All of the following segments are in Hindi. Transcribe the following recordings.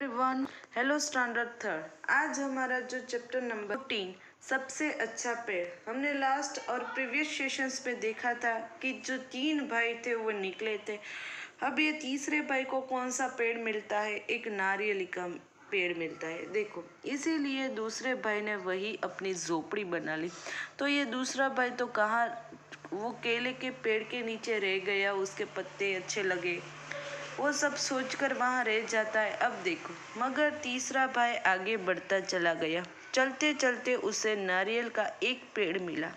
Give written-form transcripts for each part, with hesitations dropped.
Everyone, hello standard third. आज हमारा जो चैप्टर नंबर 14 सबसे अच्छा पेड़, हमने लास्ट और प्रीवियस सेशंस में देखा था कि जो तीन भाई थे वो निकले थे। अब ये तीसरे भाई को कौन सा पेड़ मिलता है? एक नारियल का पेड़ मिलता है। देखो, इसीलिए दूसरे भाई ने वही अपनी झोपड़ी बना ली। तो ये दूसरा भाई तो कहाँ, वो केले के पेड़ के नीचे रह गया, उसके पत्ते अच्छे लगे, वो सब सोचकर वहां रह जाता है। अब देखो, मगर तीसरा भाई आगे बढ़ता चला गया। चलते चलते उसे नारियल का एक पेड़ मिला।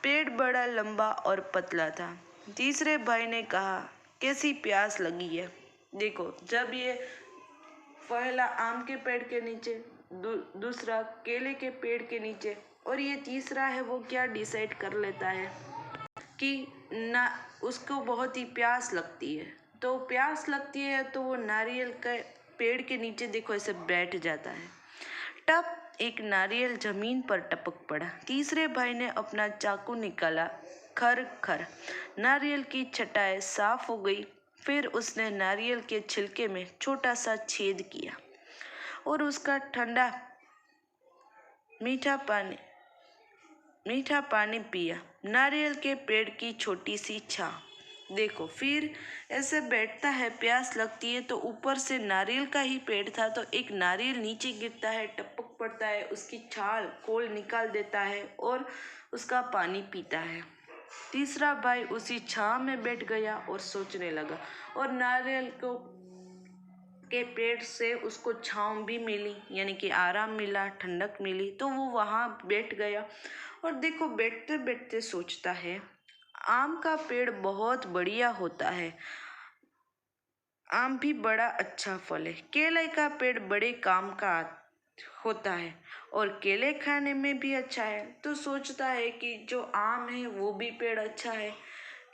पेड़ बड़ा लंबा और पतला था। तीसरे भाई ने कहा, कैसी प्यास लगी है। देखो, जब ये पहला आम के पेड़ के नीचे, दूसरा केले के पेड़ के नीचे, और ये तीसरा है, वो क्या डिसाइड कर लेता है कि ना, उसको बहुत ही प्यास लगती है। तो प्यास लगती है तो वो नारियल के पेड़ के नीचे देखो ऐसे बैठ जाता है। तब एक नारियल जमीन पर टपक पड़ा। तीसरे भाई ने अपना चाकू निकाला। खर खर, नारियल की छटाई साफ हो गई। फिर उसने नारियल के छिलके में छोटा सा छेद किया और उसका ठंडा मीठा पानी पिया। नारियल के पेड़ की छोटी सी छांव। देखो, फिर ऐसे बैठता है, प्यास लगती है तो ऊपर से नारियल का ही पेड़ था, तो एक नारियल नीचे गिरता है, टपक पड़ता है, उसकी छाल खोल निकाल देता है और उसका पानी पीता है। तीसरा भाई उसी छांव में बैठ गया और सोचने लगा, और नारियल के पेड़ से उसको छांव भी मिली, यानी कि आराम मिला, ठंडक मिली, तो वो वहां बैठ गया। और देखो, बैठते बैठते सोचता है, आम का पेड़ बहुत बढ़िया होता है, आम भी बड़ा अच्छा फल है। केले का पेड़ बड़े काम का होता है और केले खाने में भी अच्छा है। तो सोचता है कि जो आम है वो भी पेड़ अच्छा है,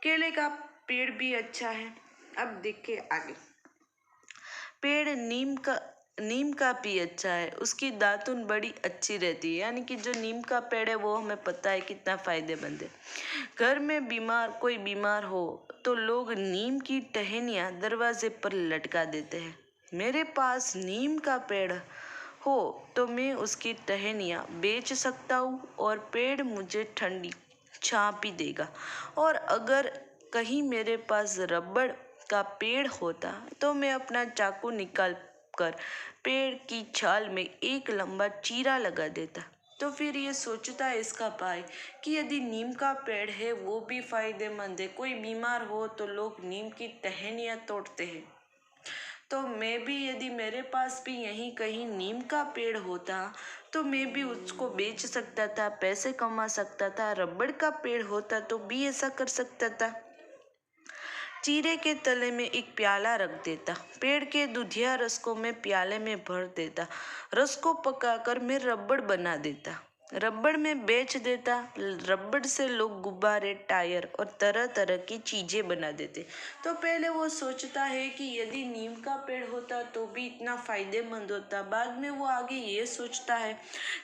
केले का पेड़ भी अच्छा है। अब देखिए आगे, पेड़ नीम का भी अच्छा है, उसकी दातुन बड़ी अच्छी रहती है। यानी कि जो नीम का पेड़ है वो हमें पता है कितना फायदेमंद है। घर में कोई बीमार हो तो लोग नीम की टहनियाँ दरवाजे पर लटका देते हैं। मेरे पास नीम का पेड़ हो तो मैं उसकी टहनियाँ बेच सकता हूँ और पेड़ मुझे ठंडी छांव भी देगा। और अगर कहीं मेरे पास रबड़ का पेड़ होता तो मैं अपना चाकू निकाल कर पेड़ की छाल में एक लंबा चीरा लगा देता। तो फिर ये सोचता है इसका भाई कि यदि नीम का पेड़ है वो भी फायदेमंद है, कोई बीमार हो तो लोग नीम की टहनियाँ तोड़ते हैं, तो मैं भी, यदि मेरे पास भी यहीं कहीं नीम का पेड़ होता तो मैं भी उसको बेच सकता था, पैसे कमा सकता था। रबड़ का पेड़ होता तो भी ऐसा कर सकता था। चीरे के तले में एक प्याला रख देता, पेड़ के दूधिया रस को मैं प्याले में भर देता, रस को पकाकर मैं रबड़ बना देता, रबड़ में बेच देता। रबड़ से लोग गुब्बारे, टायर और तरह तरह की चीजें बना देते। तो पहले वो सोचता है कि यदि नीम का पेड़ होता तो भी इतना फायदेमंद होता। बाद में वो आगे ये सोचता है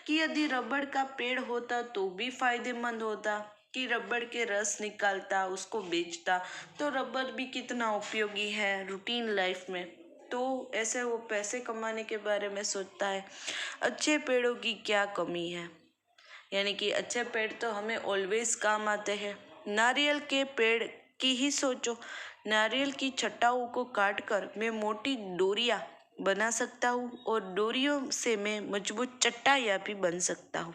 कि यदि रबड़ का पेड़ होता तो भी फायदेमंद होता, कि रबड़ के रस निकालता, उसको बेचता, तो रबड़ भी कितना उपयोगी है रूटीन लाइफ में। तो ऐसे वो पैसे कमाने के बारे में सोचता है। अच्छे पेड़ों की क्या कमी है, यानी कि अच्छे पेड़ तो हमें ऑलवेज काम आते हैं। नारियल के पेड़ की ही सोचो, नारियल की छटाओं को काटकर मैं मोटी डोरियां बना सकता हूँ और डोरियों से मैं मजबूत चट्टाइयाँ भी बन सकता हूँ।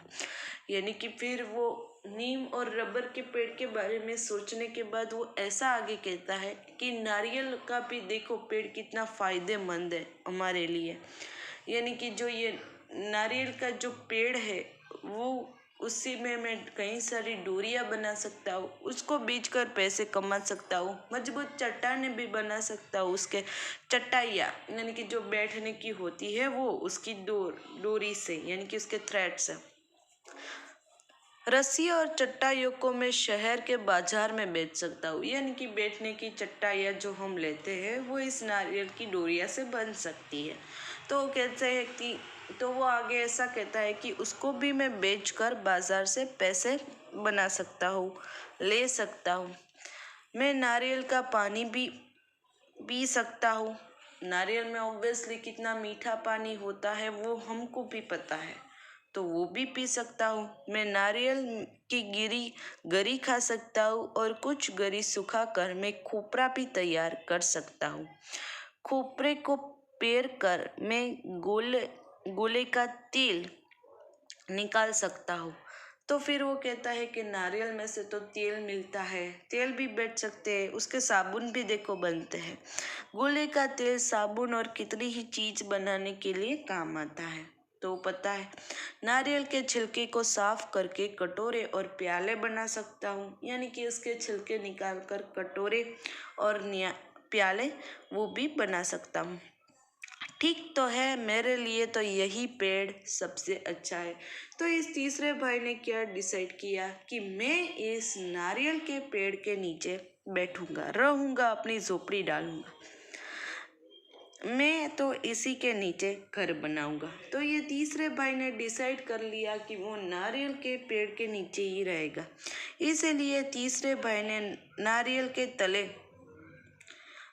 यानी कि फिर वो नीम और रबर के पेड़ के बारे में सोचने के बाद वो ऐसा आगे कहता है कि नारियल का भी देखो पेड़ कितना फायदेमंद है हमारे लिए। यानी कि जो ये नारियल का जो पेड़ है वो, उसी में मैं कई सारी डोरियां बना सकता हूँ, उसको बेचकर पैसे कमा सकता हूँ, मजबूत चट्टाने भी बना सकता हूँ, उसके चटाइयाँ यानी कि जो बैठने की होती है वो उसकी डोरी से, यानी कि उसके थ्रेड से। रस्सी और चट्टाइयों को मैं शहर के बाजार में बेच सकता हूँ, यानी कि बैठने की चट्टाइयाँ जो हम लेते हैं वो इस नारियल की डोरिया से बन सकती है। तो कहते हैं कि, तो वो आगे ऐसा कहता है कि उसको भी मैं बेचकर बाजार से पैसे बना सकता हूँ, ले सकता हूँ। मैं नारियल का पानी भी पी सकता हूँ, नारियल में ऑब्वियसली कितना मीठा पानी होता है वो हमको भी पता है, तो वो भी पी सकता हूँ। मैं नारियल की गरी खा सकता हूँ और कुछ गरी सुखा कर मैं खोपरा भी तैयार कर सकता हूँ। खोपरे को पेर कर मैं गोले का तेल निकाल सकता हूँ। तो फिर वो कहता है कि नारियल में से तो तेल मिलता है, तेल भी बेच सकते हैं, उसके साबुन भी देखो बनते हैं। गोले का तेल साबुन और कितनी ही चीज बनाने के लिए काम आता है। तो पता है नारियल के छिलके को साफ करके कटोरे और प्याले बना सकता हूँ, यानी कि उसके छिलके निकाल कर कटोरे और प्याले वो भी बना सकता हूँ। ठीक तो है, मेरे लिए तो यही पेड़ सबसे अच्छा है। तो इस तीसरे भाई ने क्या डिसाइड किया कि मैं इस नारियल के पेड़ के नीचे बैठूंगा, रहूंगा, अपनी झोपड़ी डालूंगा, मैं तो इसी के नीचे घर बनाऊंगा। तो ये तीसरे भाई ने डिसाइड कर लिया कि वो नारियल के पेड़ के नीचे ही रहेगा। इसीलिए तीसरे भाई ने नारियल के तले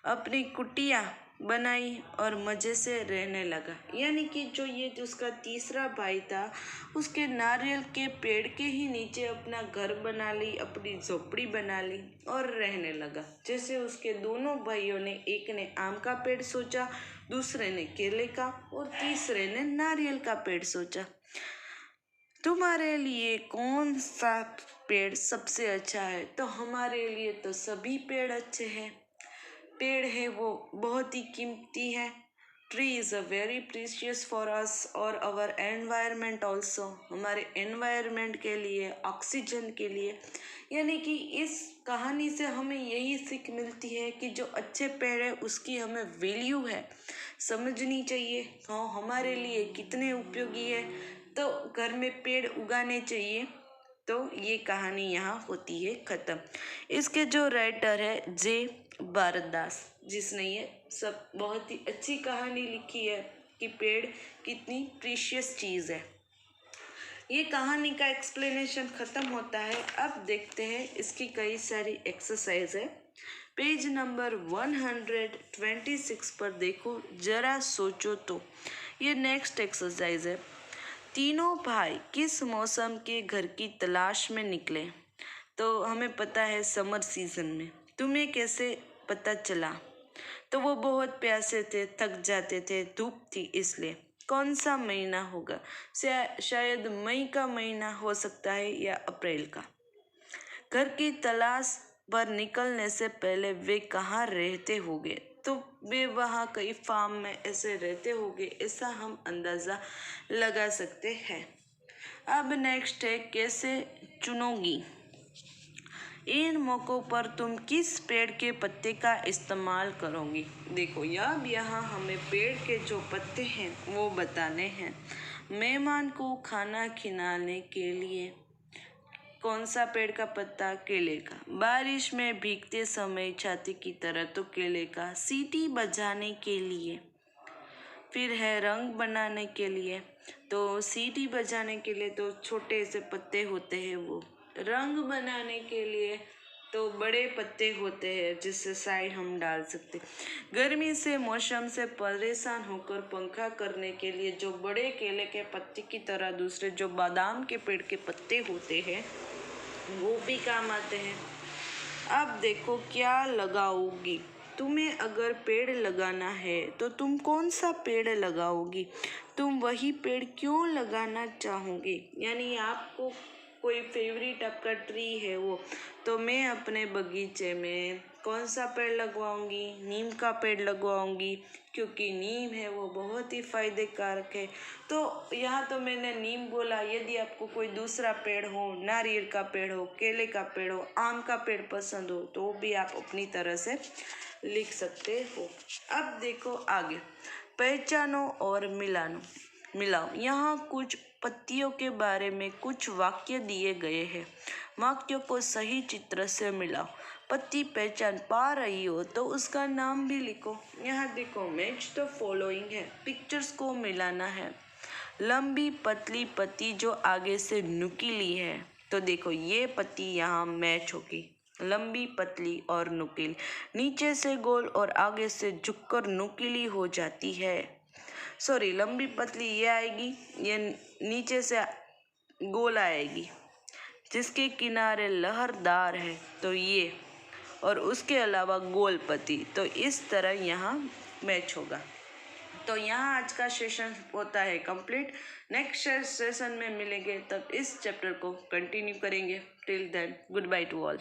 अपनी कुटिया बनाई और मजे से रहने लगा। यानी कि जो उसका तीसरा भाई था, उसके नारियल के पेड़ के ही नीचे अपना घर बना ली, अपनी झोपड़ी बना ली और रहने लगा। जैसे उसके दोनों भाइयों ने, एक ने आम का पेड़ सोचा, दूसरे ने केले का और तीसरे ने नारियल का पेड़ सोचा। तुम्हारे लिए कौन सा पेड़ सबसे अच्छा है? तो हमारे लिए तो सभी पेड़ अच्छे हैं। पेड़ है वो बहुत ही कीमती है। Tree is a very precious for us और आवर एनवायरनमेंट ऑल्सो, हमारे एनवायरनमेंट के लिए, ऑक्सीजन के लिए। यानी कि इस कहानी से हमें यही सीख मिलती है कि जो अच्छे पेड़ है उसकी हमें वैल्यू है, समझनी चाहिए। हाँ, हमारे लिए कितने उपयोगी है, तो घर में पेड़ उगाने चाहिए। तो ये कहानी यहाँ होती है ख़त्म। इसके जो राइटर है जे भारतदास, जिसने ये सब बहुत ही अच्छी कहानी लिखी है कि पेड़ कितनी प्रीशियस चीज़ है। ये कहानी का एक्सप्लेनेशन ख़त्म होता है। अब देखते हैं इसकी कई सारी एक्सरसाइज है। पेज नंबर 126 पर देखो, जरा सोचो तो। ये नेक्स्ट एक्सरसाइज है। तीनों भाई किस मौसम के घर की तलाश में निकले? तो हमें पता है समर सीजन में। तुम्हें कैसे पता चला? तो वो बहुत प्यासे थे, थक जाते थे, धूप थी इसलिए। कौन सा महीना होगा? शायद मई का महीना हो सकता है या अप्रैल का। घर की तलाश पर निकलने से पहले वे कहाँ रहते होंगे? तो वे वहाँ कई फार्म में ऐसे रहते होंगे, ऐसा हम अंदाज़ा लगा सकते हैं। अब नेक्स्ट है, कैसे चुनोगी? इन मौक़ों पर तुम किस पेड़ के पत्ते का इस्तेमाल करोगी? देखो, अब यहाँ हमें पेड़ के जो पत्ते हैं वो बताने हैं। मेहमान को खाना खिलाने के लिए कौन सा पेड़ का पत्ता? केले का। बारिश में भीगते समय छाती की तरह, तो केले का। सीटी बजाने के लिए, फिर है रंग बनाने के लिए, तो सीटी बजाने के लिए तो छोटे से पत्ते होते हैं वो। रंग बनाने के लिए तो बड़े पत्ते होते हैं जिससे साइड हम डाल सकते। गर्मी से मौसम से परेशान होकर पंखा करने के लिए जो बड़े केले के पत्ते की तरह दूसरे जो बादाम के पेड़ के पत्ते होते हैं वो भी काम आते हैं। अब देखो, क्या लगाओगी? तुम्हें अगर पेड़ लगाना है तो तुम कौन सा पेड़ लगाओगी? तुम वही पेड़ क्यों लगाना चाहोगी? यानी आपको कोई फेवरेट आपका ट्री है वो। तो मैं अपने बगीचे में कौन सा पेड़ लगवाऊंगी? नीम का पेड़ लगवाऊंगी, क्योंकि नीम है वो बहुत ही फायदे कारक है। तो यहाँ तो मैंने नीम बोला। यदि आपको कोई दूसरा पेड़ हो, नारियल का पेड़ हो, केले का पेड़ हो, आम का पेड़ पसंद हो, तो भी आप अपनी तरह से लिख सकते हो। अब देखो आगे, पहचानो और मिलाओ। यहाँ कुछ पत्तियों के बारे में कुछ वाक्य दिए गए हैं। वाक्यों को सही चित्र से मिलाओ। पत्ती पहचान पा रही हो तो उसका नाम भी लिखो। यहाँ देखो, मैच द फॉलोइंग है, पिक्चर्स को मिलाना है। लंबी पतली पत्ती जो आगे से नुकीली है, तो देखो ये पत्ती यहाँ मैच होगी। लंबी, पतली और नुकीली। नीचे से गोल और आगे से झुककर नुकीली हो जाती है। सॉरी, लंबी पतली ये आएगी, ये नीचे से गोल आएगी, जिसके किनारे लहरदार है तो ये, और उसके अलावा गोल पत्ती। तो इस तरह यहाँ मैच होगा। तो यहाँ आज का सेशन होता है कंप्लीट। नेक्स्ट सेशन में मिलेंगे, तब इस चैप्टर को कंटिन्यू करेंगे। Till then, goodbye to all.